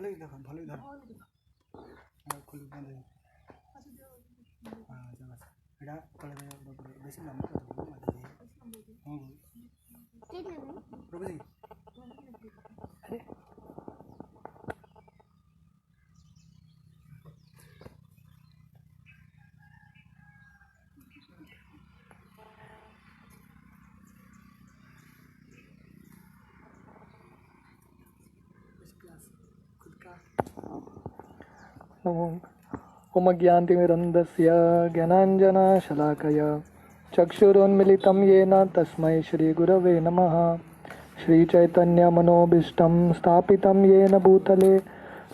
ভালোই দেখো, ভালোই ধরো। খুলে বন্ধ এটা করে বেশি লম্বা প্রভুজি। ओम ज्ञानतिमिरन्धस्य ज्ञानाञ्जनशलाकया चक्षुरुन्मिलितं येन तस्मै श्रीगुरवे नमः। श्रीचैतन्यमनोभीष्टं स्थापितं येन भूतले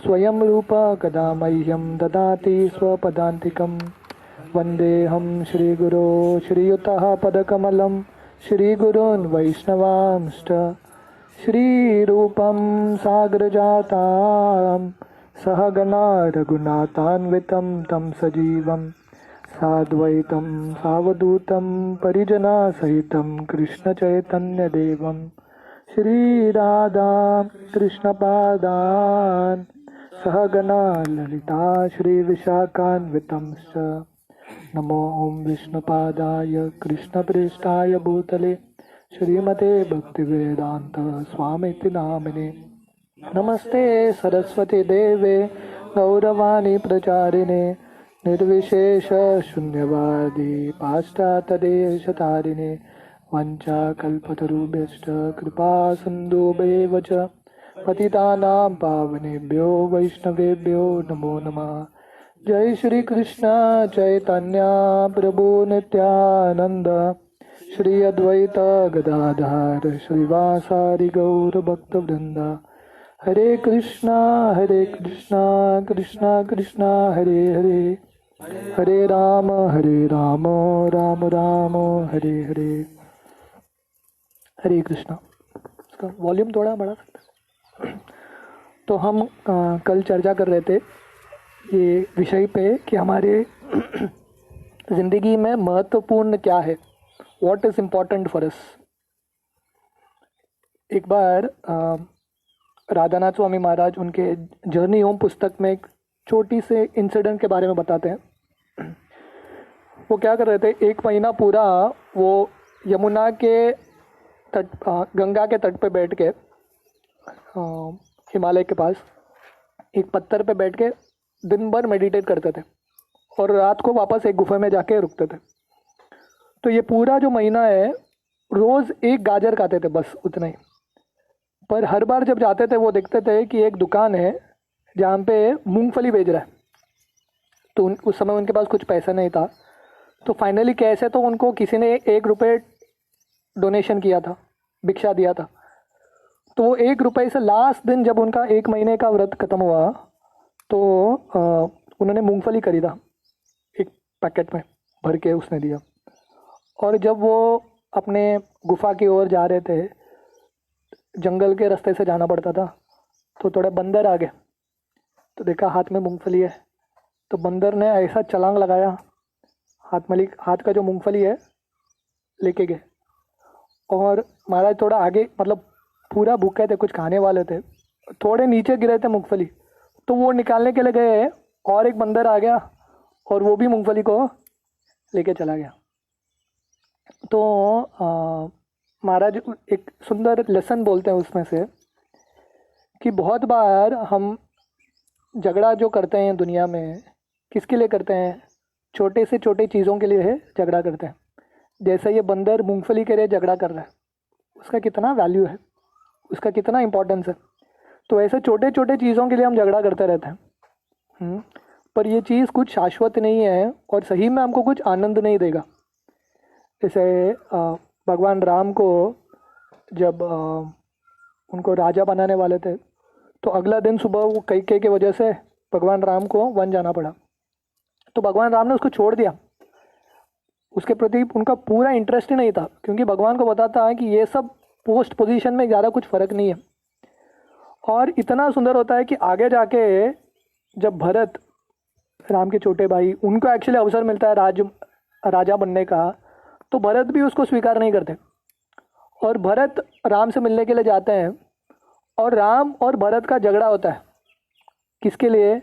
स्वयं रूप कदा मह्यं ददाति स्वपदान्तिकं। वन्देऽहं श्रीगुरो श्रीयुतः पदकमलं श्रीगुरून् वैष्णवांश्च श्रीरूपं साग्रजातां सहगना रघुनाथान्वितं तं सजीवं साद्वैतं सावधूतं परिजनसहितं कृष्णचैतन्यदेवं श्रीराधा कृष्णपादान् सहगना ललिता श्रीविशाखान्वितंश्च। नमो ॐ विष्णुपादाय कृष्णप्रेष्ठाय भूतले श्रीमते भक्तिवेदान्त स्वामिति नामिने। नमस्ते सरस्वती देवे गौरवाणी प्रचारिणे निर्विशेष शून्यवादी पाश्चात्यदेशतारिणे वंचाकल्पतरुभ्यश्च कृपा सिन्धुभ्येव च पतितानां पावनेभ्यो वैष्णवेभ्यो नमो नमः। जय श्री कृष्ण चैतन्य प्रभु नित्यानंद श्री अद्वैत गदाधर श्रीवासादि गौर भक्तवृंद। हरे कृष्णा कृष्णा कृष्णा हरे हरे, हरे राम राम राम हरे हरे। हरे कृष्णा। इसका वॉल्यूम थोड़ा बढ़ा सकते हैं? तो हम कल चर्चा कर रहे थे ये विषय पे कि हमारे ज़िंदगी में महत्वपूर्ण क्या है, what is important for us. एक बार राधानाथ स्वामी महाराज उनके जर्नी होम पुस्तक में एक छोटी से इंसिडेंट के बारे में बताते हैं। वो क्या कर रहे थे, एक महीना पूरा वो यमुना के तट, गंगा के तट पे बैठ के हिमालय के पास एक पत्थर पे बैठ के दिन भर मेडिटेट करते थे और रात को वापस एक गुफा में जाके रुकते थे। तो ये पूरा जो महीना है रोज़ एक गाजर खाते थे, बस उतना ही। पर हर बार जब जाते थे वो देखते थे कि एक दुकान है जहाँ पे मूंगफली बेच रहा है। तो उस समय उनके पास कुछ पैसा नहीं था, तो फाइनली कैसे तो उनको किसी ने 1 रुपये डोनेशन किया था, भिक्षा दिया था। तो वो 1 रुपये से लास्ट दिन जब उनका 1 महीने का व्रत ख़त्म हुआ तो उन्होंने मूंगफली खरीदा, एक पैकेट में भर के उसने दिया। और जब वो अपने गुफा की ओर जा रहे थे, जंगल के रास्ते से जाना पड़ता था, तो थोड़े बंदर आ गए। तो देखा हाथ में मूंगफली है, तो बंदर ने ऐसा छलांग लगाया, हाथ का जो मूंगफली है लेके गए। और महाराज थोड़ा आगे, मतलब पूरा भूखे थे, कुछ खाने वाले थे, थोड़े नीचे गिरे थे मूंगफली, तो वो निकालने के लिए गए और एक बंदर आ गया और वो भी मूंगफली को लेके चला गया। तो महाराज एक सुंदर लेसन बोलते हैं उसमें से कि बहुत बार हम झगड़ा जो करते हैं दुनिया में, किसके लिए करते हैं? छोटे से छोटे चीज़ों के लिए है झगड़ा करते हैं। जैसे ये बंदर मूंगफली के लिए झगड़ा कर रहा है, उसका कितना वैल्यू है, उसका कितना इम्पोर्टेंस है। तो ऐसे छोटे छोटे चीज़ों के लिए हम झगड़ा करते रहते हैं। पर ये चीज़ कुछ शाश्वत नहीं है और सही में हमको कुछ आनंद नहीं देगा। जैसे भगवान राम को जब उनको राजा बनाने वाले थे, तो अगला दिन सुबह वो कैकेयी की वजह से भगवान राम को वन जाना पड़ा। तो भगवान राम ने उसको छोड़ दिया, उसके प्रति उनका पूरा इंटरेस्ट ही नहीं था, क्योंकि भगवान को बताता है कि ये सब पोस्ट पोजीशन में ज़्यादा कुछ फ़र्क नहीं है। और इतना सुंदर होता है कि आगे जाके जब भरत, राम के छोटे भाई, उनको एक्चुअली अवसर मिलता है राजा बनने का, तो भरत भी उसको स्वीकार नहीं करते। और भरत राम से मिलने के लिए जाते हैं और राम और भरत का झगड़ा होता है। किसके लिए?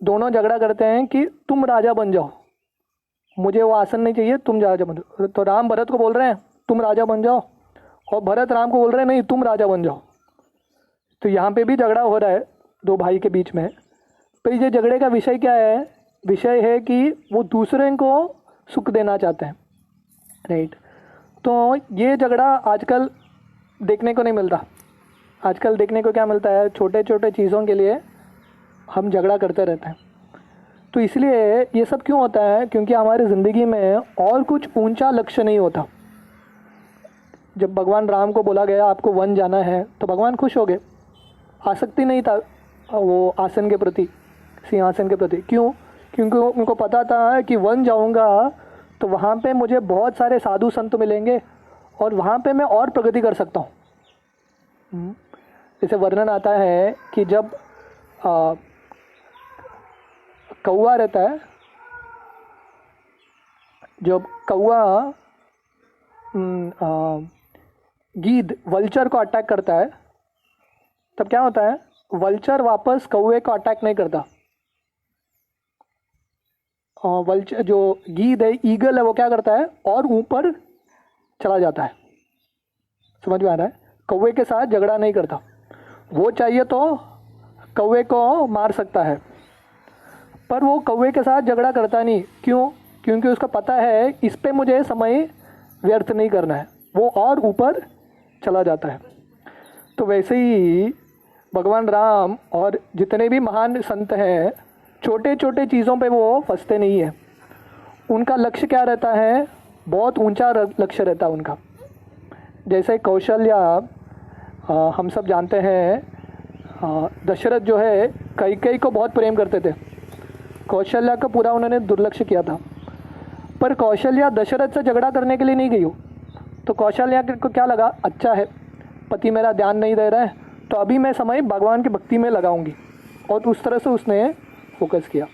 दोनों झगड़ा करते हैं कि तुम राजा बन जाओ, मुझे वो आसन नहीं चाहिए, तुम राजा बन जाओ। तो राम भरत को बोल रहे हैं तुम राजा बन जाओ, और भरत राम को बोल रहे हैं नहीं तुम राजा बन जाओ। तो यहाँ पे भी झगड़ा हो रहा है दो भाई के बीच में। पर ये झगड़े का विषय क्या है? विषय है कि वो दूसरे को सुख देना चाहते हैं, राइट। तो ये झगड़ा आजकल देखने को नहीं मिलता। आजकल देखने को क्या मिलता है? छोटे छोटे चीज़ों के लिए हम झगड़ा करते रहते हैं। तो इसलिए ये सब क्यों होता है? क्योंकि हमारी ज़िंदगी में और कुछ ऊंचा लक्ष्य नहीं होता। जब भगवान राम को बोला गया आपको वन जाना है तो भगवान खुश हो गए, आसक्ति नहीं था वो आसन के प्रति, सिंहासन के प्रति। क्यों? क्योंकि उनको पता था कि वन जाऊंगा तो वहाँ पे मुझे बहुत सारे साधु संत मिलेंगे और वहाँ पे मैं और प्रगति कर सकता हूँ। जैसे वर्णन आता है कि जब कौवा रहता है, जब कौवा गीद वल्चर को अटैक करता है तब क्या होता है? वल्चर वापस कौवे को अटैक नहीं करता। वल्चर जो गीद है, ईगल है, वो क्या करता है? और ऊपर चला जाता है। समझ में आ रहा है? कौवे के साथ झगड़ा नहीं करता। वो चाहिए तो कौवे को मार सकता है, पर वो कौवे के साथ झगड़ा करता नहीं। क्यों? क्योंकि उसको पता है इस पे मुझे समय व्यर्थ नहीं करना है, वो और ऊपर चला जाता है। तो वैसे ही भगवान राम और जितने भी महान संत हैं, छोटे छोटे चीज़ों पे वो फंसते नहीं है। उनका लक्ष्य क्या रहता है? बहुत ऊंचा लक्ष्य रहता है उनका। जैसे कौशल्या, हम सब जानते हैं दशरथ जो है कैकेयी को बहुत प्रेम करते थे। कौशल्या का पूरा उन्होंने दुर्लक्ष्य किया था। पर कौशल्या दशरथ से झगड़ा करने के लिए नहीं गई हो। तो कौशल्या को क्या लगा? अच्छा है, पति मेरा ध्यान नहीं दे रहा है, तो अभी मैं समय भगवान की भक्ति में लगाऊंगी, और उस तरह से उसने फोकस किया।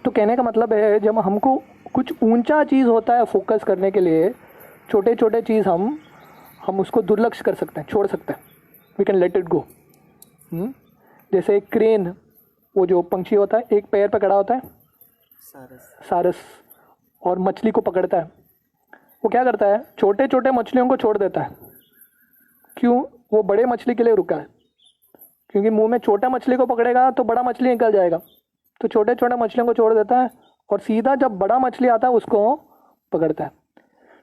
तो कहने का मतलब है जब हमको कुछ ऊंचा चीज़ होता है फोकस करने के लिए, छोटे छोटे चीज़ हम उसको दुर्लक्ष्य कर सकते हैं, छोड़ सकते हैं। We can let it go. जैसे एक क्रेन, वो जो पंछी होता है एक पैर पर खड़ा होता है, सारस, और मछली को पकड़ता है। वो क्या करता है? छोटे छोटे मछलियों को छोड़ देता है। क्यों? वो बड़े मछली के लिए रुका है, क्योंकि मुंह में छोटा मछली को पकड़ेगा तो बड़ा मछली निकल जाएगा। तो छोटे छोटे मछलियों को छोड़ देता है और सीधा जब बड़ा मछली आता है उसको पकड़ता है।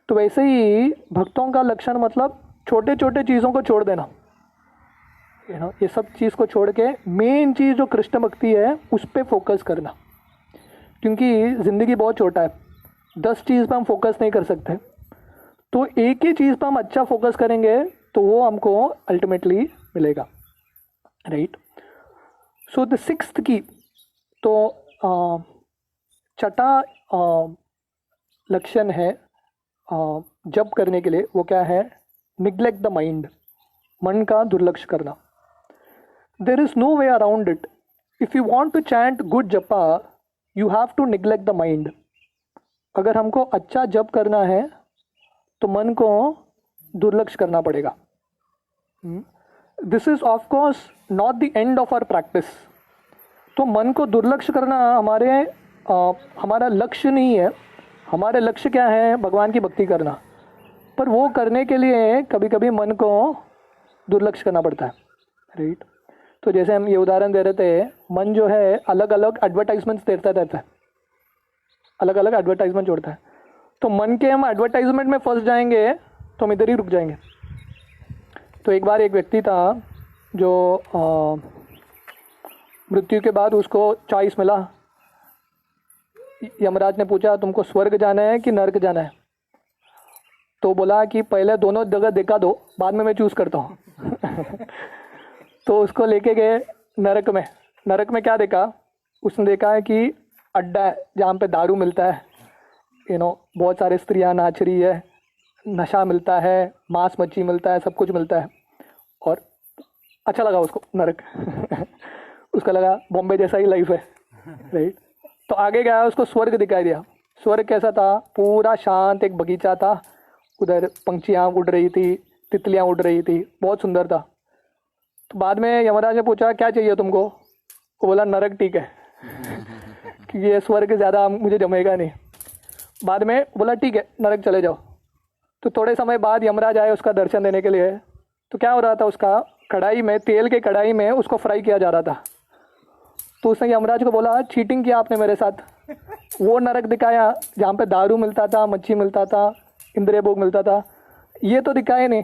तो वैसे ही भक्तों का लक्षण मतलब छोटे छोटे चीज़ों को छोड़ देना, ये सब चीज़ को छोड़ के मेन चीज़ जो कृष्ण भक्ति है उस पर फोकस करना। क्योंकि ज़िंदगी बहुत छोटा है, 10 चीज़ पर हम फोकस नहीं कर सकते। तो एक ही चीज़ पर हम अच्छा फोकस करेंगे तो वो हमको अल्टीमेटली मिलेगा, राइट। सो द सिक्स्थ की, तो छठा लक्षण है जप करने के लिए, वो क्या है? निग्लेक्ट द माइंड, मन का दुर्लक्ष्य करना। There is no way around it. If you want to chant good japa, you have to neglect the mind. अगर हमको अच्छा जप करना है तो मन को दुर्लक्ष्य करना पड़ेगा। This is of course not the end of our practice. तो मन को दुर्लक्ष्य करना हमारा लक्ष्य नहीं है। हमारे लक्ष्य क्या है? भगवान की भक्ति करना। पर वो करने के लिए कभी कभी मन को दुर्लक्ष्य करना पड़ता है, राइट। तो जैसे हम ये उदाहरण दे रहे थे, मन जो है अलग अलग एडवर्टाइजमेंट्स देता रहता है, अलग अलग एडवर्टाइजमेंट जोड़ता है। तो मन के हम एडवर्टाइजमेंट में फंस जाएंगे तो हम इधर ही रुक जाएंगे। तो एक बार एक व्यक्ति था जो मृत्यु के बाद उसको चॉइस मिला। यमराज ने पूछा तुमको स्वर्ग जाना है कि नरक जाना है? तो बोला कि पहले दोनों जगह देखा दो, बाद में मैं चूज़ करता हूँ। तो उसको लेके गए नरक में। नरक में क्या देखा? उसने देखा है कि अड्डा है जहाँ पे दारू मिलता है, बहुत सारे स्त्रियाँ नाच रही है, नशा मिलता है, मांस मच्छी मिलता है, सब कुछ मिलता है। और अच्छा लगा उसको नरक। उसको लगा बॉम्बे जैसा ही लाइफ है, राइट। तो आगे गया, उसको स्वर्ग दिखाई दिया। स्वर्ग कैसा था? पूरा शांत एक बगीचा था, उधर पंछियाँ उड़ रही थी, तितलियाँ उड़ रही थी, बहुत सुंदर था। तो बाद में यमराज ने पूछा क्या चाहिए तुमको? वो बोला नरक ठीक है कि ये स्वर्ग ज़्यादा मुझे जमेगा नहीं। बाद में बोला ठीक है नरक चले जाओ। तो थोड़े समय बाद यमराज आए उसका दर्शन देने के लिए। तो क्या हो रहा था, उसका कढ़ाई में, तेल के कढ़ाई में उसको फ्राई किया जा रहा था। तो उसने यमराज को बोला चीटिंग किया आपने मेरे साथ। वो नरक दिखाया जहाँ पे दारू मिलता था, मच्छी मिलता था, इंद्रिय भोग मिलता था, ये तो दिखाए नहीं।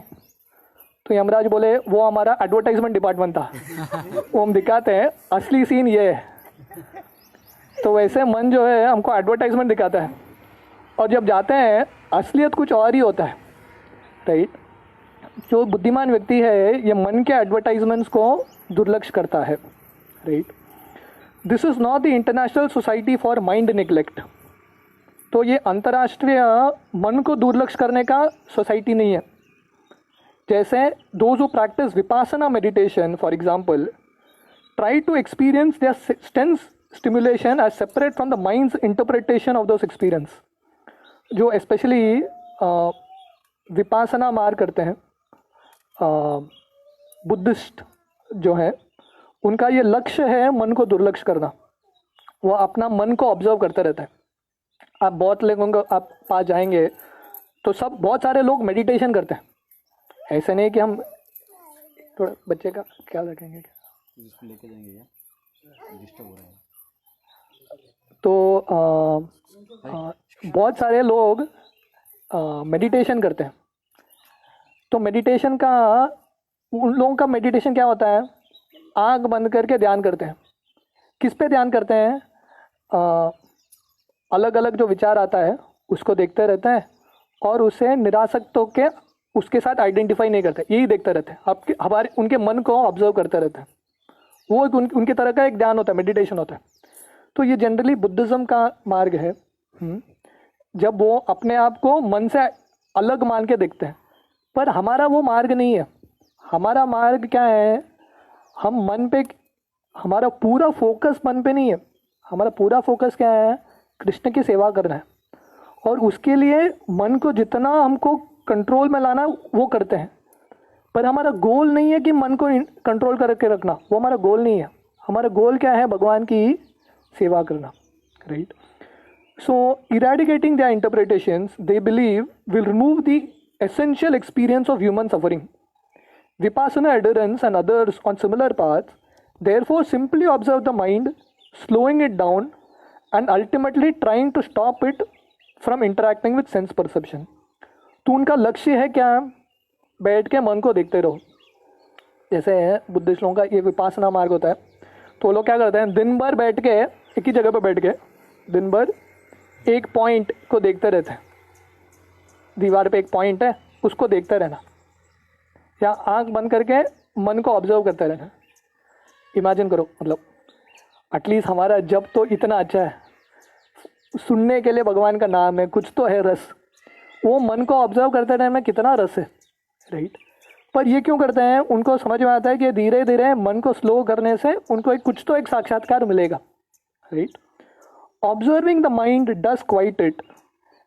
तो यमराज बोले वो हमारा एडवर्टाइजमेंट डिपार्टमेंट था, वो हम दिखाते हैं, असली सीन ये है। तो वैसे मन जो है हमको एडवर्टाइजमेंट दिखाता है, और जब जाते हैं असलियत कुछ और ही होता है, राइट। जो बुद्धिमान व्यक्ति है ये मन के एडवर्टाइजमेंट्स को दुर्लक्ष करता है, right. This is not the international society for mind neglect. तो ये अंतर्राष्ट्रीय मन को दुर्लक्ष करने का सोसाइटी नहीं है। जैसे those who practice Vipassana meditation for example try to experience their sense stimulation as separate from the mind's interpretation of those experience. जो स्पेशली विपासना मार्ग करते हैं बुद्धिस्ट जो है, उनका ये लक्ष्य है मन को दुर्लक्ष करना। वो अपना मन को ऑब्जर्व करते रहते हैं। आप बहुत लोगों को आप पास जाएंगे तो सब बहुत सारे लोग मेडिटेशन करते हैं। ऐसे नहीं कि हम थोड़ा बच्चे का ख्याल रखेंगे जिसको लेके जाएंगे या डिस्टर्ब हो रहा है। तो बहुत सारे लोग मेडिटेशन करते हैं। तो मेडिटेशन का, उन लोगों का मेडिटेशन क्या होता है, आँख बंद करके ध्यान करते हैं। किस पे ध्यान करते हैं, अलग अलग जो विचार आता है उसको देखते रहते हैं और उसे निरासक्त होकर उसके साथ आइडेंटिफाई नहीं करते, यही देखते रहते हैं। आपके हमारे उनके मन को ऑब्जर्व करते रहते हैं। वो उनके तरह का एक ध्यान होता है, मेडिटेशन होता है। तो ये जनरली बुद्धिज़्म का मार्ग है। जब वो अपने आप को मन से अलग मान के देखते हैं। पर हमारा वो मार्ग नहीं है। हमारा मार्ग क्या है, हम मन पे, हमारा पूरा फोकस मन पे नहीं है। हमारा पूरा फोकस क्या है, कृष्ण की सेवा करना है। और उसके लिए मन को जितना हमको कंट्रोल में लाना वो करते हैं। पर हमारा गोल नहीं है कि मन को कंट्रोल करके रखना, वो हमारा गोल नहीं है। हमारा गोल क्या है, भगवान की सेवा करना, right. So eradicating their interpretations they believe will remove the essential experience of human suffering. Vipassana adherents and others on similar paths therefore simply observe the mind, slowing it down and ultimately trying to stop it from interacting with sense perception. तो उनका लक्ष्य है क्या, बैठ के मन को देखते रहो। जैसे बुद्धिस्ट लोगों का ये विपासना मार्ग होता है। तो लोग क्या करते हैं, दिन भर बैठ के एक ही जगह पर बैठ के दिन भर एक पॉइंट को देखते रहते हैं। दीवार पे एक पॉइंट है, उसको देखते रहना, या आंख बंद करके मन को ऑब्जर्व करते रहना। इमेजिन करो, मतलब एटलीस्ट हमारा जब तो इतना अच्छा है, सुनने के लिए भगवान का नाम है, कुछ तो है रस। वो मन को ऑब्जर्व करते रहने में कितना रस है, राइट। पर ये क्यों करते हैं, उनको समझ में आता है कि धीरे धीरे मन को स्लो करने से उनको कुछ तो एक साक्षात्कार मिलेगा, right. Observing the mind does quiet it,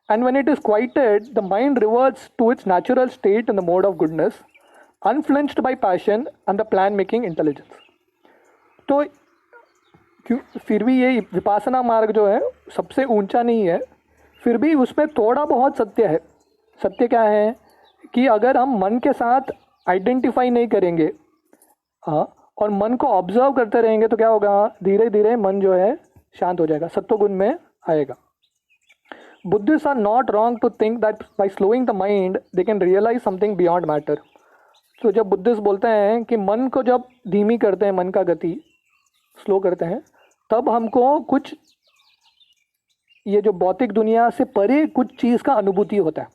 and when it is quieted, the mind reverts to its natural state in the mode of goodness, unflinched by passion and the plan-making intelligence. तो फिर भी ये विपासना मार्ग जो है सबसे ऊंचा नहीं है, फिर भी उसमें थोड़ा बहुत सत्य है। सत्य क्या है कि अगर हम मन के साथ आइडेंटिफाई नहीं करेंगे, हाँ, और मन को ऑब्जर्व करते रहेंगे तो क्या होगा, धीरे धीरे मन जो है शांत हो जाएगा, सत्वगुण में आएगा। Buddhist are not wrong to think that by slowing the mind they can realise something beyond matter. तो जब बुद्धिस्ट बोलते हैं कि मन को जब धीमी करते हैं, मन का गति स्लो करते हैं, तब हमको कुछ ये जो भौतिक दुनिया से परे कुछ चीज़ का अनुभूति होता है।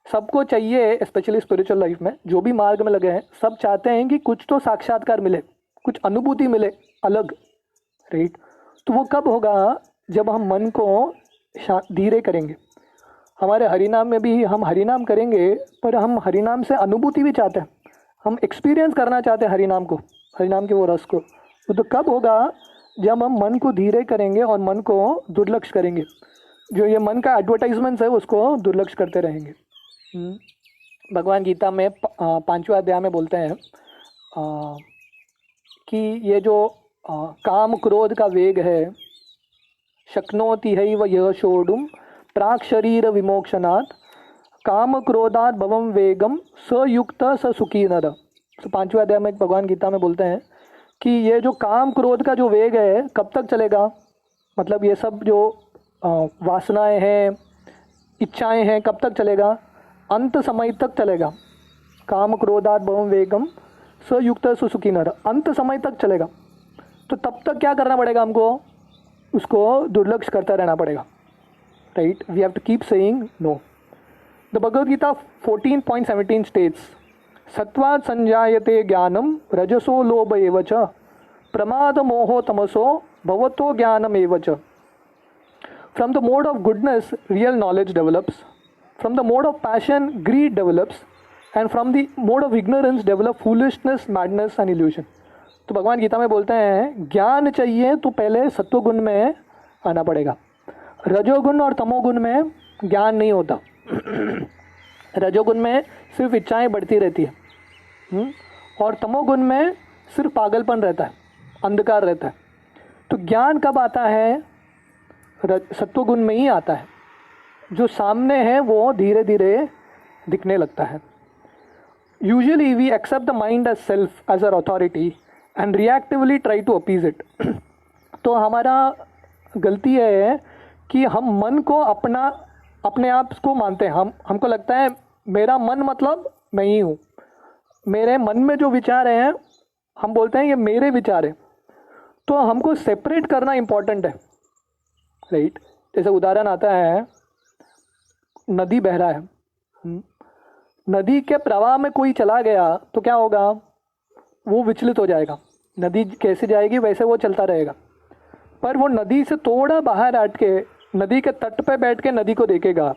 सबको चाहिए, स्पेशली स्पिरिचुअल लाइफ में जो भी मार्ग में लगे हैं, सब चाहते हैं कि कुछ तो साक्षात्कार मिले, कुछ अनुभूति मिले अलग, राइट। तो वो कब होगा, जब हम मन को धीरे करेंगे। हमारे हरिनाम में भी हम हरिनाम करेंगे, पर हम हरिनाम से अनुभूति भी चाहते हैं, हम एक्सपीरियंस करना चाहते हैं हरिनाम को, हरिनाम के वो रस को। तो कब होगा, जब हम मन को धीरे करेंगे और मन को दुर्लक्ष्य करेंगे। जो ये मन का एडवर्टाइजमेंट्स है उसको दुर्लक्ष्य करते रहेंगे। भगवान गीता में 5वें अध्याय में बोलते हैं कि ये जो काम क्रोध का वेग है, शक्नोति हैव यः सोढुं प्राक् शरीर विमोक्षणात्, काम क्रोधात् भवं वेगम स युक्त स सुखी नर। तो 5वें अध्याय में भगवान गीता में बोलते हैं कि ये जो काम क्रोध का जो वेग है कब तक चलेगा, मतलब ये सब जो वासनाएं हैं, इच्छाएं हैं, कब तक चलेगा, अंत समय तक चलेगा। काम क्रोधात् भवं वेगम स युक्त स सुखी नर, अंत समय तक चलेगा। तो तब तक क्या करना पड़ेगा हमको, उसको दुर्लक्ष्य करता रहना पड़ेगा, right. We have to keep saying no. The Bhagavad Gita 14.17 states, सत्वात् संजायते ज्ञानम रजसो लोभ एव च, प्रमाद मोहो तमसो भवतो ज्ञानम एव च। From the mode of goodness real knowledge develops, from the mode of passion greed develops, and from the mode of ignorance develop foolishness, madness and illusion. तो भगवान गीता में बोलते हैं ज्ञान चाहिए तो पहले सत्वगुण में आना पड़ेगा। रजोगुण और तमोगुण में ज्ञान नहीं होता। रजोगुण में सिर्फ इच्छाएं बढ़ती रहती है, और तमोगुण में सिर्फ पागलपन रहता है, अंधकार रहता है। तो ज्ञान कब आता है, सत्वगुण में ही आता है। जो सामने है वो धीरे धीरे दिखने लगता है। Usually we accept the mind as self, as our authority, and reactively try to appease it. तो हमारा गलती है कि हम मन को अपने आप को मानते हैं। हमको लगता है मेरा मन मतलब मैं ही हूँ, मेरे मन में जो विचार हैं हम बोलते हैं ये मेरे विचार हैं। तो हमको सेपरेट करना इम्पॉर्टेंट है, राइट। जैसे उदाहरण आता है, नदी बह रहा है, नदी के प्रवाह में कोई चला गया तो क्या होगा, वो विचलित हो जाएगा। नदी कैसे जाएगी वैसे वो चलता रहेगा। पर वो नदी से थोड़ा बाहर हट के नदी के तट पे बैठ के नदी को देखेगा,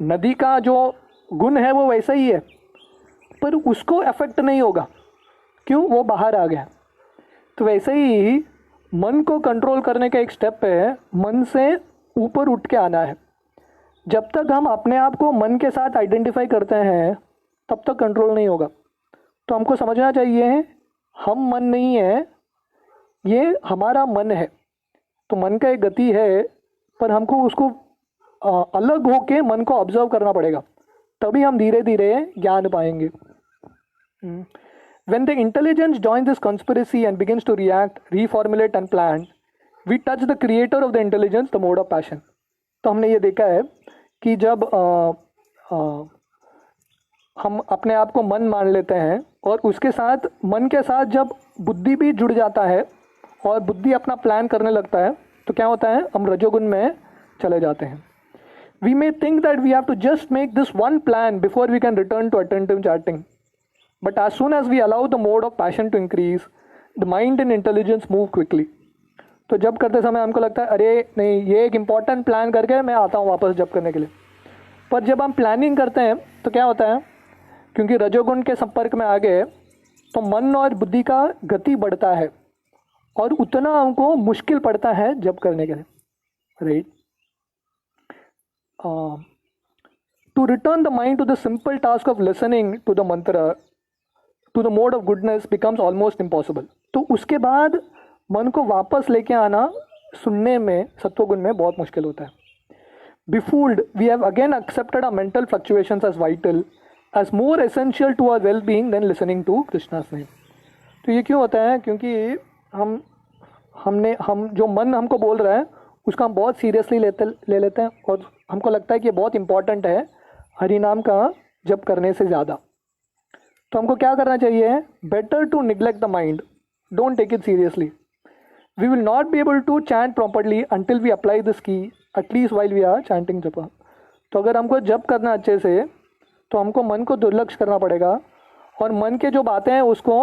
नदी का जो गुण है वो वैसा ही है, पर उसको अफेक्ट नहीं होगा। क्यों, वो बाहर आ गया। तो वैसे ही मन को कंट्रोल करने का एक स्टेप है, मन से ऊपर उठ के आना है। जब तक हम अपने आप को मन के साथ आइडेंटिफाई करते हैं तब तक कंट्रोल नहीं होगा। तो हमको समझना चाहिए हम मन नहीं है, ये हमारा मन है। तो मन का एक गति है, पर हमको उसको अलग होके मन को ऑब्जर्व करना पड़ेगा, तभी हम धीरे धीरे ज्ञान पाएंगे। When the intelligence joins this conspiracy and begins to react, reformulate and plan, we touch the creator of the intelligence, the mode of passion. तो हमने ये देखा है कि जब हम अपने आप को मन मान लेते हैं और उसके साथ मन के साथ जब बुद्धि भी जुड़ जाता है और बुद्धि अपना प्लान करने लगता है तो क्या होता है, हम रजोगुण में चले जाते हैं। We may think that we have to just make this one plan before we can return to attentive charting. But as soon as we allow the mode of passion to increase, the mind and intelligence move quickly. तो जब करते समय हमको लगता है अरे नहीं, ये एक इम्पॉर्टेंट प्लान करके मैं आता हूँ वापस जब करने के लिए। पर जब हम प्लानिंग करते हैं तो क्या होता है, क्योंकि रजोगुण के संपर्क में आ गए तो मन और बुद्धि का गति बढ़ता है और उतना हमको मुश्किल पड़ता है जब करने के लिए, right. To return the mind to the simple task of listening to the mantra, to the mode of goodness becomes almost impossible. तो उसके बाद मन को वापस लेके आना सुनने में, सत्वगुण में बहुत मुश्किल होता है। Befooled, we have again accepted our mental fluctuations as vital, as more essential to our well-being than listening to Krishna's name. तो ये क्यों होता है, क्योंकि हम जो मन हमको बोल रहा है उसका हम बहुत सीरियसली ले लेते हैं और हमको लगता है कि ये बहुत इंपॉर्टेंट है हरि नाम का जप करने से ज़्यादा। तो हमको क्या करना चाहिए, better to neglect the mind, don't take it seriously. We will not be able to chant properly until we apply this key, at least while we are chanting japa. तो अगर हमको जप करना अच्छे से तो हमको मन को दुर्लक्ष्य करना पड़ेगा और मन के जो बातें हैं उसको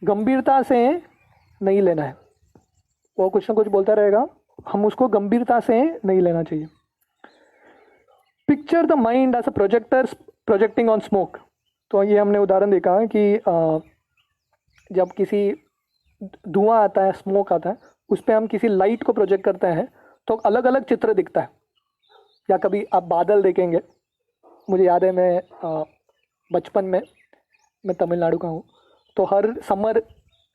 गंभीरता से नहीं लेना है। वो कुछ ना कुछ बोलता रहेगा, हम उसको गंभीरता से नहीं लेना चाहिए। Picture the mind as a projector projecting on smoke. तो ये हमने उदाहरण देखा है कि जब किसी धुआं आता है, स्मोक आता है, उस पर हम किसी लाइट को प्रोजेक्ट करते हैं तो अलग अलग चित्र दिखता है। या कभी आप बादल देखेंगे, मुझे याद है मैं बचपन में, मैं तमिलनाडु का हूँ, तो हर समर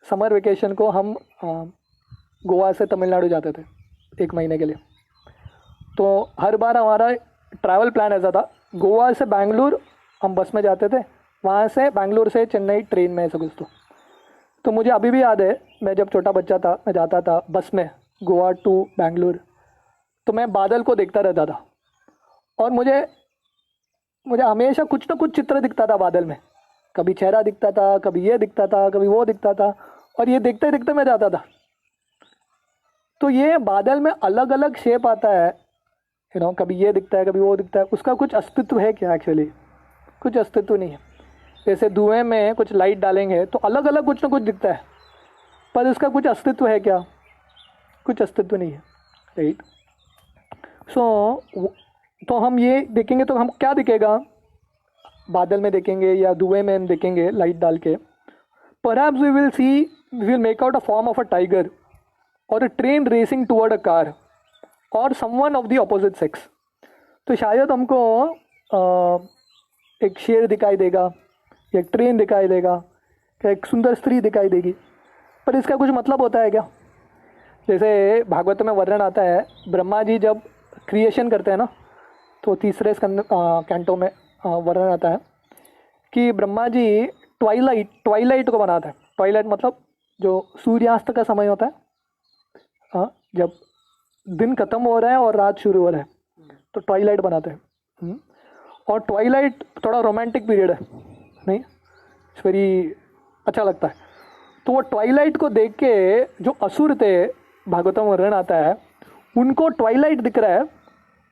समर वेकेशन को हम गोवा से तमिलनाडु जाते थे 1 महीने के लिए। तो हर बार हमारा ट्रैवल प्लान ऐसा था, गोवा से बैंगलोर हम बस में जाते थे, वहाँ से बैंगलोर से चेन्नई ट्रेन में, ऐसा कुछ। तो मुझे अभी भी याद है, मैं जब छोटा बच्चा था, मैं जाता था बस में गोवा टू बैंगलोर, तो मैं बादल को देखता रहता था और मुझे हमेशा कुछ ना कुछ चित्र दिखता था बादल में। कभी चेहरा दिखता था, कभी ये दिखता था, कभी वो दिखता था, और ये देखते देखते मैं जाता था। तो ये बादल में अलग अलग शेप आता है, कभी ये दिखता है, कभी वो दिखता है। उसका कुछ अस्तित्व है क्या? एक्चुअली कुछ अस्तित्व नहीं है। जैसे धुएं में कुछ लाइट डालेंगे तो अलग अलग कुछ ना कुछ दिखता है, पर इसका कुछ अस्तित्व है क्या? कुछ अस्तित्व नहीं है, राइट। तो हम ये देखेंगे तो हम क्या दिखेगा? बादल में देखेंगे या धुएं में हम देखेंगे लाइट डाल के, perhaps we will make out a form of a tiger or a train racing toward a car or someone of the opposite sex. तो शायद हमको एक शेर दिखाई देगा, एक ट्रेन दिखाई देगा, एक सुंदर स्त्री दिखाई देगी, पर इसका कुछ मतलब होता है क्या? जैसे भागवत में वर्णन आता है, ब्रह्मा जी जब क्रिएशन करते हैं ना, तो तीसरे कैंटो में वर्णन आता है कि ब्रह्मा जी ट्वाइलाइट को बनाता है। ट्वाइलाइट मतलब जो सूर्यास्त का समय होता है, जब दिन खत्म हो रहा है और रात शुरू हो रहा है, तो ट्वाइलाइट बनाते हैं। और ट्वाइलाइट थोड़ा रोमांटिक पीरियड है, नहीं, इट्स वेरी अच्छा लगता है। तो वो ट्वाइलाइट को देख के जो असुर थे, भागवतम वर्णन आता है, उनको ट्वाइलाइट दिख रहा है,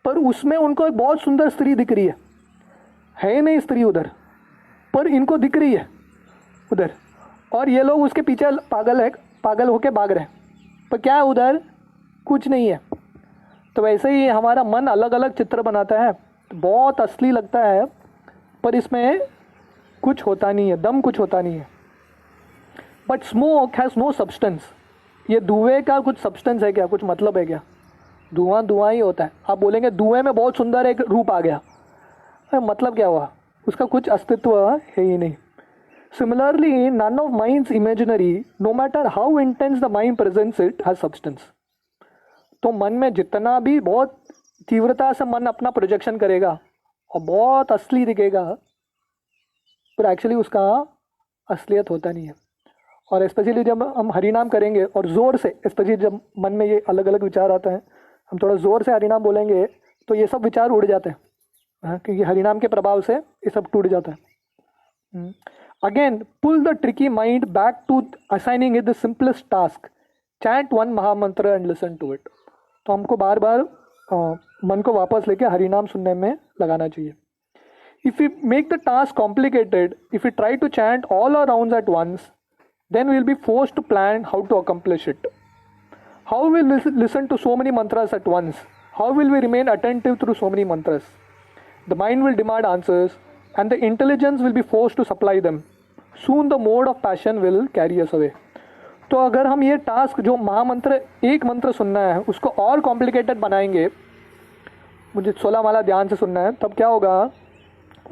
पर उसमें उनको एक बहुत सुंदर स्त्री दिख रही है नहीं स्त्री उधर, पर इनको दिख रही है उधर, और ये लोग उसके पीछे पागल होके भाग रहे हैं, पर क्या है उधर? कुछ नहीं है। तो वैसे ही हमारा मन अलग अलग चित्र बनाता है, बहुत असली लगता है, पर इसमें कुछ होता नहीं है, दम कुछ होता नहीं है। But smoke has no substance. ये धुएं का कुछ सब्सटेंस है क्या? कुछ मतलब है क्या? धुआं ही होता है। आप बोलेंगे धुएं में बहुत सुंदर एक रूप आ गया, मतलब क्या हुआ? उसका कुछ अस्तित्व है ही नहीं। Similarly none of mind's imaginary, no matter how intense the mind presents it, has substance. तो मन में जितना भी बहुत तीव्रता से मन अपना प्रोजेक्शन करेगा और बहुत असली दिखेगा, पर एक्चुअली उसका असलियत होता नहीं है। और स्पेशली जब हम हरिनाम करेंगे और ज़ोर से, स्पेशली जब मन में ये अलग अलग विचार आते हैं, हम थोड़ा ज़ोर से हरिनाम बोलेंगे तो ये सब विचार उड़ जाते हैं, क्योंकि हरिनाम के प्रभाव से ये सब टूट जाता है। Again pull the tricky mind back to assigning it the simplest task, chant one mahamantra and listen to it. तो हमको बार बार मन को वापस लेके हरिनाम सुनने में लगाना चाहिए। If you make the task complicated, if you try to chant all our rounds at once, then we'll be forced to plan how to accomplish it. How will we listen to so many mantras at once? How will we remain attentive through so many mantras? The mind will demand answers and the intelligence will be forced to supply them. Soon the mode of passion will carry us away. तो अगर हम ये task जो महामंत्र, एक मंत्र सुनना है, उसको और कॉम्प्लिकेटेड बनाएंगे, मुझे 16 माला ध्यान से सुनना है, तब क्या होगा?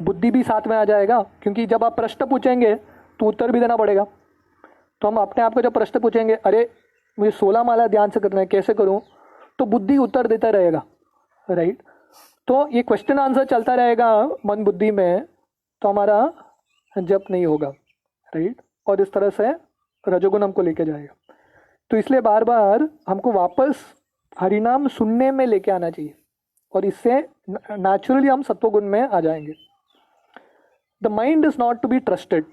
बुद्धि भी साथ में आ जाएगा, क्योंकि जब आप प्रश्न पूछेंगे तो उत्तर भी देना पड़ेगा। तो हम अपने आप को जब प्रश्न पूछेंगे, अरे मुझे 16 माला ध्यान से करना है, कैसे करूं? तो बुद्धि उत्तर देता रहेगा, राइट। तो ये क्वेश्चन आंसर चलता रहेगा मन बुद्धि में, तो हमारा जप नहीं होगा, राइट। और इस तरह से रजोगुण हमको लेके जाएगा। तो इसलिए बार बार हमको वापस हरिनाम सुनने में लेके आना चाहिए, और इससे नेचुरली हम सत्वगुण में आ जाएंगे। The mind is not to be trusted.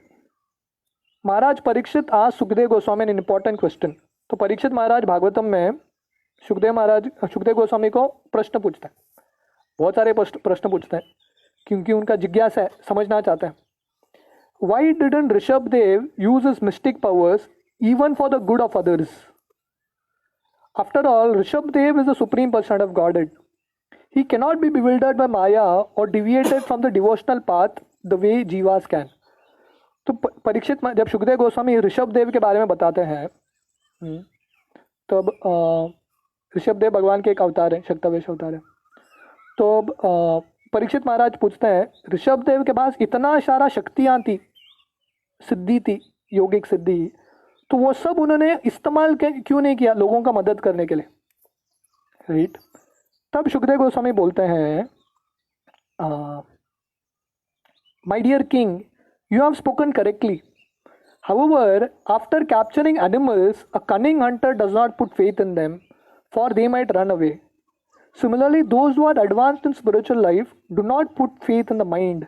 Maharaj Parikshit आज सुखदेव गोस्वामी ने इंपॉर्टेंट क्वेश्चन। तो परीक्षित महाराज भागवतम में सुखदेव गोस्वामी को प्रश्न पूछते हैं, बहुत सारे प्रश्न पूछते हैं, क्योंकि उनका जिज्ञासा है, समझना चाहते हैं। Why didn't Rishabh Dev use his mystic powers even for the good of others? After all Rishabh Dev is the supreme person of Godhead. He cannot be bewildered by maya or deviated from the devotional path the way jivas can. तो परीक्षित जब सुखदेव गोस्वामी ऋषभ देव के बारे में बताते हैं, तब ऋषभ देव भगवान के एक अवतार है, शक्तावेश अवतार है। तो परीक्षित महाराज पूछते हैं, ऋषभ देव के पास इतना सारा शक्तियाँ थी, सिद्धि थी, योगिक सिद्धि, तो वो सब उन्होंने इस्तेमाल क्यों नहीं किया लोगों का मदद करने के लिए, राइट। तब सुखदेव गोस्वामी बोलते हैं, my dear king, you have spoken correctly. However, after capturing animals, a cunning hunter does not put faith in them, for they might run away. Similarly, those who are advanced in spiritual life do not put faith in the mind.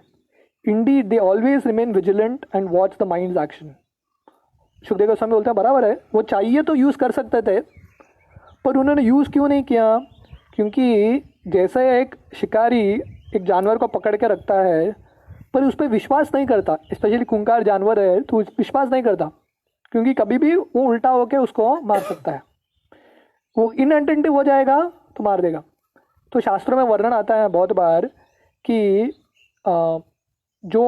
Indeed, they always remain vigilant and watch the mind's action. Sukhdev Goswami बोलते हैं बराबर है, वो चाहिए तो use कर सकते थे, पर उन्होंने यूज़ क्यों नहीं किया? क्योंकि जैसे एक शिकारी एक जानवर को पकड़ के रखता है पर उस पर विश्वास नहीं करता, स्पेशली खूंखार जानवर है तो विश्वास नहीं करता, क्योंकि कभी भी वो उल्टा होके उसको मार सकता है, वो इनअटेंटिव हो जाएगा तो मार देगा. तो शास्त्रों में वर्णन आता है बहुत बार कि जो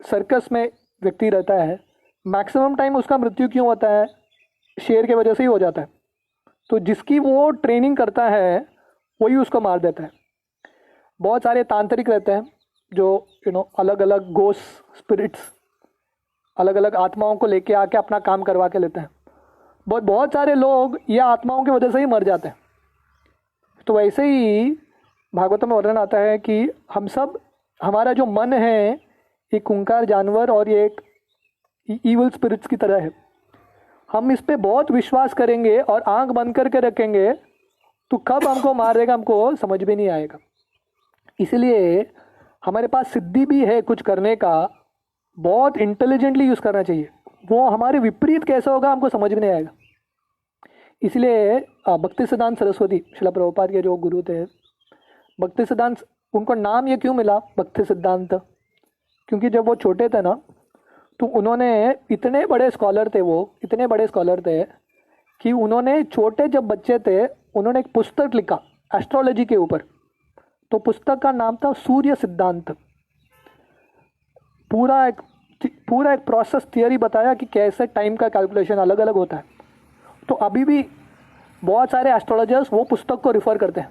सर्कस में व्यक्ति रहता है मैक्सिमम टाइम उसका मृत्यु क्यों होता है? शेर के वजह से ही हो जाता है. तो जिसकी वो ट्रेनिंग करता है वही उसको मार देता है. बहुत सारे तांत्रिक रहते हैं जो अलग अलग गोस्ट स्पिरिट्स, अलग अलग आत्माओं को लेके आके अपना काम करवा के लेते हैं. बहुत सारे लोग ये आत्माओं की वजह से ही मर जाते हैं. तो वैसे ही भागवत में वर्णन आता है कि हम सब, हमारा जो मन है एक खूंखार जानवर और ये एक ईवल स्पिरिट्स की तरह है. हम इस पे बहुत विश्वास करेंगे और आंख बंद करके रखेंगे तो कब हमको मार देगा हमको समझ भी नहीं आएगा. इसलिए हमारे पास सिद्धि भी है कुछ करने का, बहुत इंटेलिजेंटली यूज़ करना चाहिए. वो हमारे विपरीत कैसे होगा हमको समझ में नहीं आएगा. इसलिए भक्ति सिद्धांत सरस्वती श्रील प्रभुपाद के जो गुरु थे, भक्ति सिद्धांत, उनको नाम ये क्यों मिला भक्ति सिद्धांत? क्योंकि जब वो छोटे थे ना तो उन्होंने इतने बड़े स्कॉलर थे, वो इतने बड़े स्कॉलर थे कि उन्होंने छोटे जब बच्चे थे उन्होंने एक पुस्तक लिखा एस्ट्रोलॉजी के ऊपर. तो पुस्तक का नाम था सूर्य सिद्धांत. पूरा एक प्रोसेस थियरी बताया कि कैसे टाइम का कैलकुलेशन अलग अलग होता है. तो अभी भी बहुत सारे एस्ट्रोलॉजर्स वो पुस्तक को रिफ़र करते हैं.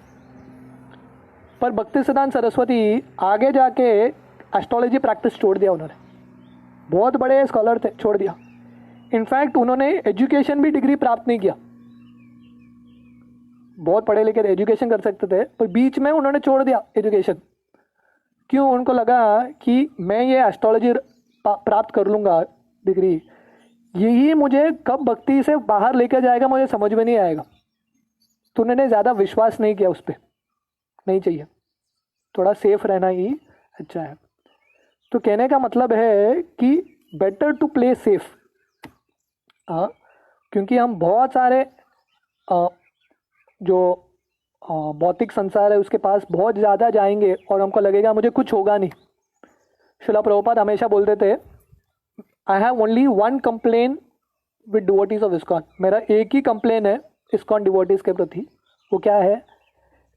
पर भक्ति सिद्धांत सरस्वती आगे जाके एस्ट्रोलॉजी प्रैक्टिस छोड़ दिया उन्होंने. बहुत बड़े स्कॉलर थे, छोड़ दिया. इनफैक्ट उन्होंने एजुकेशन भी डिग्री प्राप्त नहीं किया. बहुत पढ़े लिखे एजुकेशन कर सकते थे पर बीच में उन्होंने छोड़ दिया एजुकेशन. क्यों? उनको लगा कि मैं ये एस्ट्रोलॉजी प्राप्त कर लूँगा डिग्री, यही मुझे कब भक्ति से बाहर लेकर जाएगा मुझे समझ में नहीं आएगा. तो उन्होंने ज़्यादा विश्वास नहीं किया उस पर. नहीं चाहिए, थोड़ा सेफ रहना ही अच्छा है. तो कहने का मतलब है कि बेटर टू प्ले सेफ. क्योंकि हम बहुत सारे जो भौतिक संसार है उसके पास बहुत ज़्यादा जाएंगे और हमको लगेगा मुझे कुछ होगा नहीं. श्रील प्रभुपाद हमेशा बोलते थे, I have only one complain with devotees of ISKCON. मेरा एक ही कंप्लेन है इस्कॉन डिवोटीज के प्रति. वो क्या है?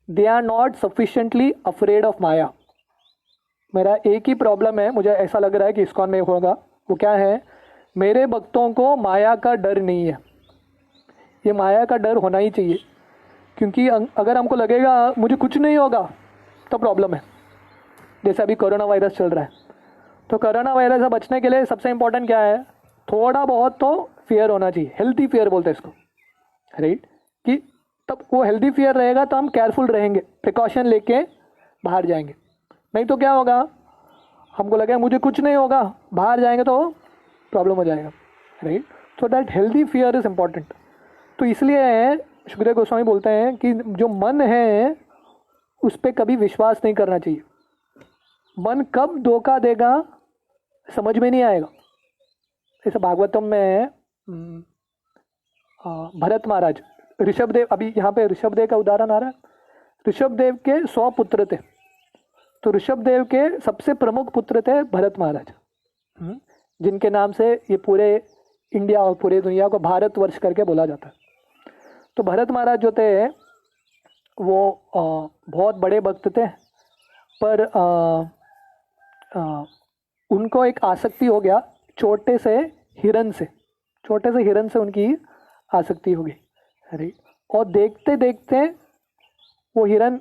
They are not sufficiently afraid of maya. मेरा एक ही प्रॉब्लम है, मुझे ऐसा लग रहा है कि इस्कॉन में होगा. वो क्या है? मेरे भक्तों को माया का डर नहीं है. ये माया का डर होना ही चाहिए, क्योंकि अगर हमको लगेगा मुझे कुछ नहीं होगा तो प्रॉब्लम है. जैसे अभी कोरोना वायरस चल रहा है, तो कोरोना वायरस से बचने के लिए सबसे इम्पोर्टेंट क्या है? थोड़ा बहुत तो फियर होना चाहिए. हेल्थी फियर बोलते हैं इसको, राइट? कि तब वो हेल्थी फियर रहेगा तो हम केयरफुल रहेंगे, प्रिकॉशन लेके बाहर जाएंगे. नहीं तो क्या होगा? हमको लगेगा मुझे कुछ नहीं होगा, बाहर जाएंगे तो प्रॉब्लम हो जाएगा, right? So that healthy fear is important. तो इसलिए सुखदेव गोस्वामी बोलते हैं कि जो मन है उस पर कभी विश्वास नहीं करना चाहिए. मन कब धोखा देगा समझ में नहीं आएगा. जैसे भागवतम में भरत महाराज, ऋषभदेव, अभी यहाँ पे ऋषभदेव का उदाहरण आ रहा है. ऋषभदेव के 100 पुत्र थे. तो ऋषभदेव के सबसे प्रमुख पुत्र थे भरत महाराज, जिनके नाम से ये पूरे इंडिया और पूरे दुनिया को भारतवर्ष करके बोला जाता है. तो भरत महाराज जो थे वो बहुत बड़े भक्त थे, पर उनको एक आसक्ति हो गया छोटे से हिरन से उनकी आसक्ति हो गई. अरे, और देखते देखते वो हिरन,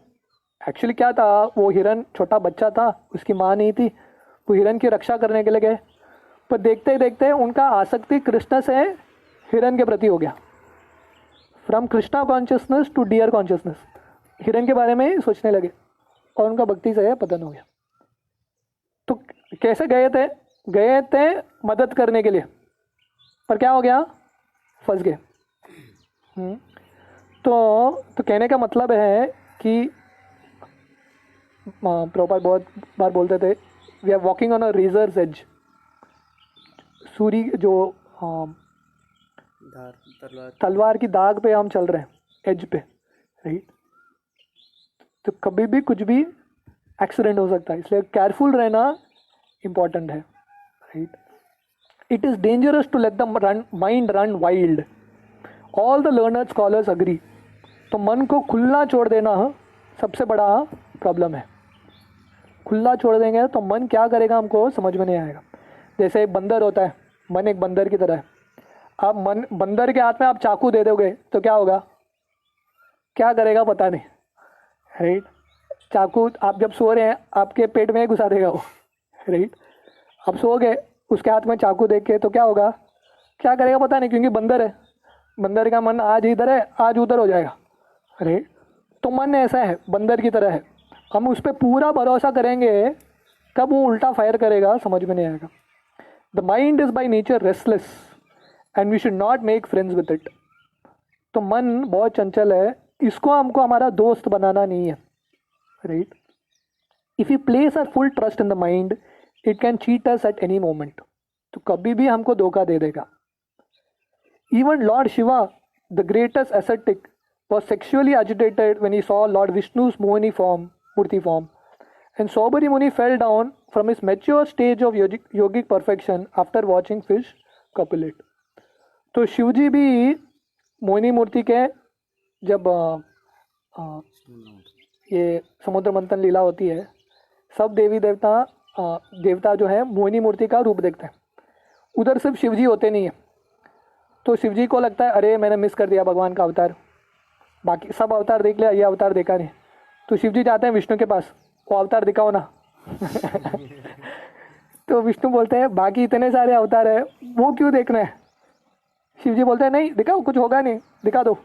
एक्चुअली क्या था, वो हिरन छोटा बच्चा था, उसकी माँ नहीं थी, वो हिरन की रक्षा करने के लिए गए. पर देखते देखते उनका आसक्ति कृष्ण से हिरन के प्रति हो गया, from Krishna consciousness to deer consciousness, हिरन के बारे में ही सोचने लगे और उनका भक्ति से पतन हो गया। तो कैसे गए थे मदद करने के लिए, पर क्या हो गया, फंस गए। तो कहने का मतलब है कि प्रभुपाद बहुत बार बोलते थे, we are walking on a razor's edge, सूरी जो तलवार की दाग पे हम चल रहे हैं, एज पे, राइट। तो कभी भी कुछ भी एक्सीडेंट हो सकता है, इसलिए केयरफुल रहना इम्पॉर्टेंट है, right. It is dangerous to let the mind run wild, all the learned scholars agree. तो मन को खुला छोड़ देना सबसे बड़ा प्रॉब्लम है। खुला छोड़ देंगे तो मन क्या करेगा हमको समझ में नहीं आएगा। जैसे एक बंदर होता है, मन एक बंदर की तरह है। आप बंदर के हाथ में आप चाकू दे दोगे तो क्या होगा, क्या करेगा पता नहीं, राइट। चाकू आप जब सो रहे हैं आपके पेट में घुसा देगा वो, राइट। आप सो गए, उसके हाथ में चाकू देख के तो क्या होगा, क्या करेगा पता नहीं, क्योंकि बंदर है, बंदर का मन आज इधर है आज उधर हो जाएगा, राइट। तो मन ऐसा है, बंदर की तरह है, हम उस पर पूरा भरोसा करेंगे कब वो उल्टा फायर करेगा समझ में नहीं आएगा। The mind is by nature restless and we should not make friends with it. तो मन बहुत चंचल है, इसको हमको हमारा दोस्त बनाना नहीं है, right. If you place our full trust in the mind it can cheat us at any moment. तो कभी भी हमको धोखा दे देगा। Even Lord Shiva the greatest ascetic was sexually agitated when he saw Lord Vishnu's Mohini form, Murti form, and Saubhari Muni fell down from his mature stage of yogic perfection after watching fish copulate. तो शिवजी भी मोहिनी मूर्ति के जब ये समुद्र मंथन लीला होती है, सब देवी देवता जो है मोहिनी मूर्ति का रूप देखते हैं, उधर सिर्फ शिवजी होते नहीं है। तो शिवजी को लगता है अरे मैंने मिस कर दिया भगवान का अवतार, बाकी सब अवतार देख लिया, ये अवतार देखा नहीं। तो शिवजी जाते हैं विष्णु के पास, वो अवतार दिखाओ ना। तो विष्णु बोलते हैं बाकी इतने सारे अवतार है वो क्यों देखना है। शिवजी बोलते हैं नहीं दिखाओ, कुछ होगा नहीं, दिखा दो।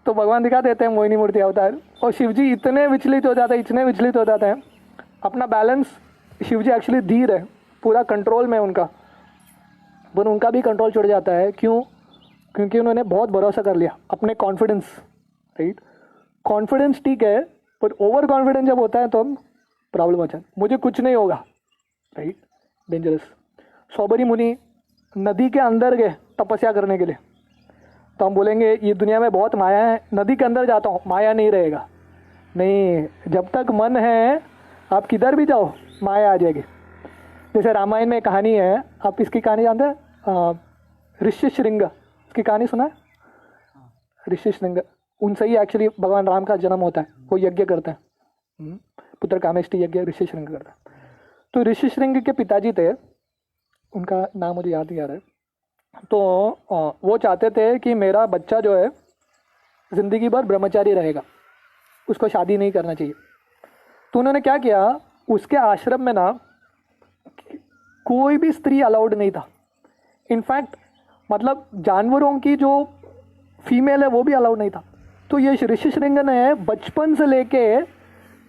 तो भगवान दिखा देते हैं मोहिनी मूर्ति अवतार, और शिवजी इतने विचलित हो जाते हैं, इतने विचलित हो जाते हैं, अपना बैलेंस, शिवजी एक्चुअली धीर है, पूरा कंट्रोल में उनका, पर उनका भी कंट्रोल छुड़ जाता है। क्यों? क्योंकि उन्होंने बहुत भरोसा कर लिया, अपने कॉन्फिडेंस, राइट। कॉन्फिडेंस ठीक है, पर ओवर कॉन्फिडेंस जब होता है तो हम प्रॉब्लम हो जाता है, मुझे कुछ नहीं होगा, राइट, डेंजरस। सौबरी मुनि नदी के अंदर गए तपस्या करने के लिए, तो हम बोलेंगे ये दुनिया में बहुत माया है, नदी के अंदर जाता हूँ माया नहीं रहेगा। नहीं, जब तक मन है आप किधर भी जाओ माया आ जाएगी। जैसे रामायण में कहानी है, आप इसकी कहानी जानते हैं, ऋष्यशृंग, इसकी कहानी सुना है? ऋष्यशृंग, उनसे ही एक्चुअली भगवान राम का जन्म होता है, वो यज्ञ करते हैं, पुत्र कामेष्टि यज्ञ ऋष्यशृंग करता है। तो ऋष्यशृंग के पिताजी थे, उनका नाम मुझे याद नहीं आ रहा है। तो वो चाहते थे कि मेरा बच्चा जो है ज़िंदगी भर ब्रह्मचारी रहेगा, उसको शादी नहीं करना चाहिए। तो उन्होंने क्या किया, उसके आश्रम में ना कोई भी स्त्री अलाउड नहीं था। इनफैक्ट मतलब जानवरों की जो फीमेल है वो भी अलाउड नहीं था। तो ये ऋषिशृंग ने बचपन से लेके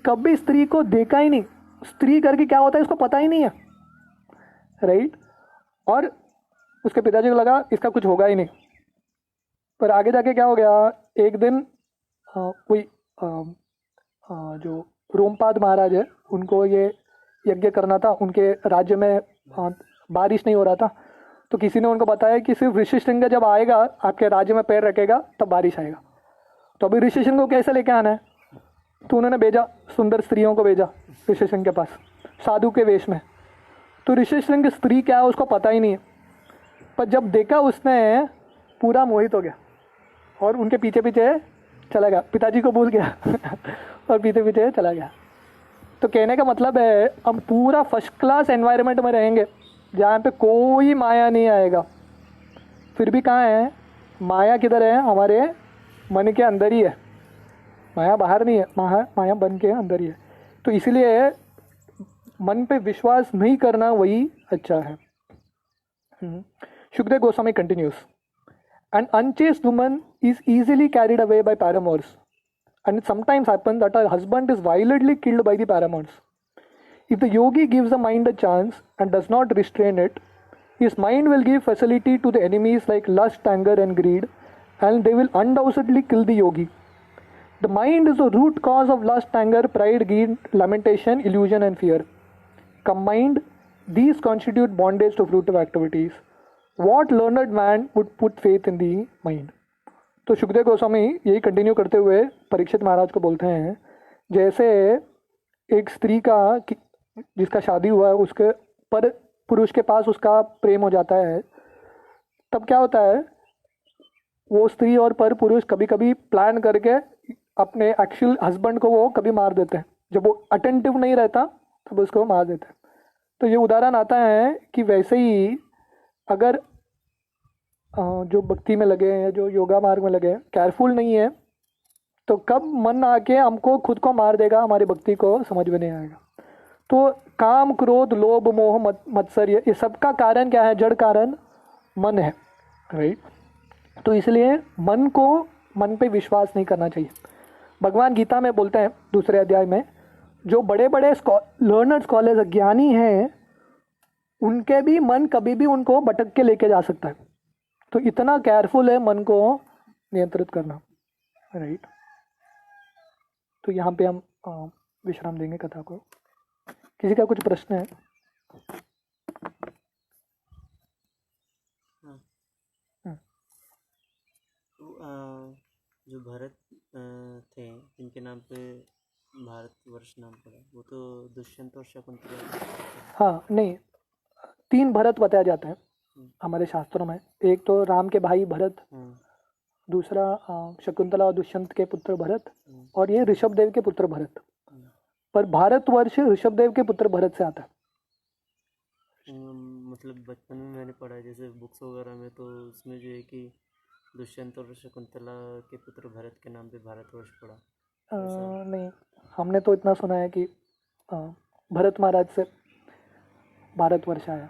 कभी स्त्री को देखा ही नहीं, स्त्री करके क्या होता है उसको पता ही नहीं है, राइट। और उसके पिताजी को लगा इसका कुछ होगा ही नहीं, पर आगे जाके क्या हो गया, एक दिन कोई जो रोमपाद महाराज है उनको ये यज्ञ करना था, उनके राज्य में बारिश नहीं हो रहा था। तो किसी ने उनको बताया कि सिर्फ ऋषिशृंग जब आएगा आपके राज्य में पैर रखेगा तब बारिश आएगा। तो अभी ऋषिशृंग को कैसे लेके आना है, तो उन्होंने भेजा, सुंदर स्त्रियों को भेजा ऋषिशृंग के पास साधु के वेश में। तो ऋषिशृंग स्त्री क्या है उसको पता ही नहीं है, पर जब देखा उसने पूरा मोहित हो गया और उनके पीछे पीछे चला गया, पिताजी को भूल गया और पीछे पीछे चला गया। तो कहने का मतलब है हम पूरा फर्स्ट क्लास एनवायरनमेंट में रहेंगे जहाँ पे कोई माया नहीं आएगा, फिर भी कहाँ है माया, किधर है, हमारे मन के अंदर ही है, माया बाहर नहीं है, माया मन के अंदर ही है। तो इसलिए मन पे विश्वास नहीं करना वही अच्छा है। Sukhdev Goswami continuous, An unchaste woman is easily carried away by paramours, and it sometimes happens that her husband is violently killed by the paramours. If the yogi gives the mind a chance and does not restrain it, his mind will give facility to the enemies like lust, anger, and greed, and they will undoubtedly kill the yogi. The mind is the root cause of lust, anger, pride, greed, lamentation, illusion, and fear. Combined, these constitute bondage to fruitive activities. What learned man would put faith in the mind? तो सुखदेव गोस्वामी यही continue करते हुए परीक्षित महाराज को बोलते हैं, जैसे एक स्त्री का जिसका शादी हुआ है उसके पर पुरुष के पास उसका प्रेम हो जाता है, तब क्या होता है, वो स्त्री और पर पुरुष कभी कभी प्लान करके अपने एक्चुअल हस्बैंड को वो कभी मार देते हैं. जब वो अटेंटिव नहीं रहता तब उसको मार देते हैं. तो ये उदाहरण आता है कि वैसे ही अगर जो भक्ति में लगे हैं, जो योगा मार्ग में लगे हैं, केयरफुल नहीं है तो कब मन आके हमको खुद को मार देगा, हमारी भक्ति को समझ में नहीं आएगा. तो काम, क्रोध, लोभ, मोह, मत्सर्य, ये सबका कारण क्या है? जड़ कारण मन है, राइट. तो इसलिए मन पे विश्वास नहीं करना चाहिए. भगवान गीता में बोलते हैं दूसरे अध्याय में, जो बड़े बड़े लर्नर्ड स्कॉलर्स ज्ञानी हैं उनके भी मन कभी भी उनको भटक के लेके जा सकता है. तो इतना केयरफुल है मन को नियंत्रित करना, राइट. तो यहाँ पे हम विश्राम देंगे कथा को. किसी का कुछ प्रश्न है? जो भरत थे जिनके नाम पे भारतवर्ष नाम पड़ा, वो तो दुष्यंत और शकुंतला. हाँ, नहीं, 3 भरत बताया जाता है हमारे शास्त्रों में. एक तो राम के भाई भरत, दूसरा शकुंतला और दुष्यंत के पुत्र भरत, और ये ऋषभदेव के पुत्र भरत. पर भारतवर्ष ऋषभदेव के पुत्र भरत से आता है. मतलब बचपन में मैंने पढ़ा है जैसे बुक्स वगैरह में, तो उसमें जो है कि दुष्यंत और शकुंतला के पुत्र भरत के नाम पे भारतवर्ष पड़ा. नहीं, हमने तो इतना सुना है कि भरत महाराज से भारतवर्ष आया.